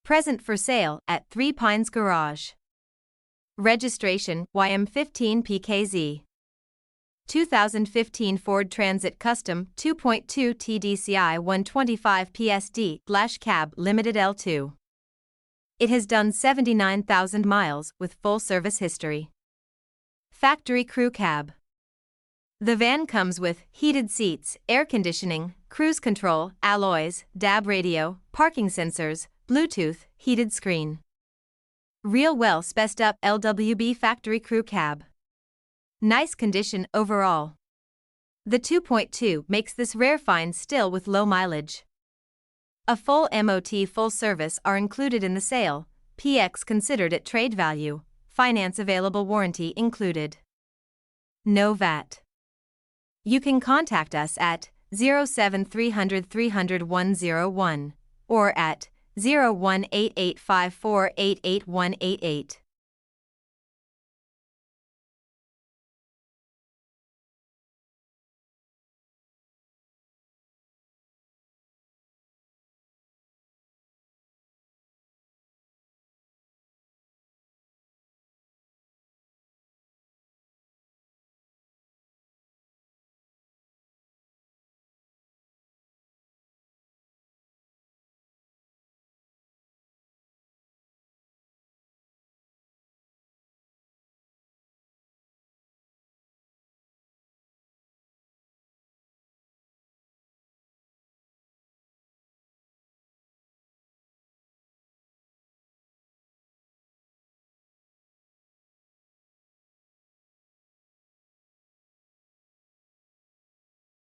Present for sale at 3 Pines Garage. Registration YM15PKZ. 2015 Ford Transit Custom 2.2 TDCi 125 PSD/cab Limited L2. It has done 79,000 miles with full service history. Factory crew cab. The van comes with heated seats, air conditioning, cruise control, alloys, DAB radio, parking sensors, Bluetooth, heated screen. Real well spec'd up LWB factory crew cab. Nice condition overall. The 2.2 makes this rare find still with low mileage. A full MOT full service are included in the sale, PX considered at trade value, finance available, warranty included. No VAT. You can contact us at 07300 300 101 or at 01885488188.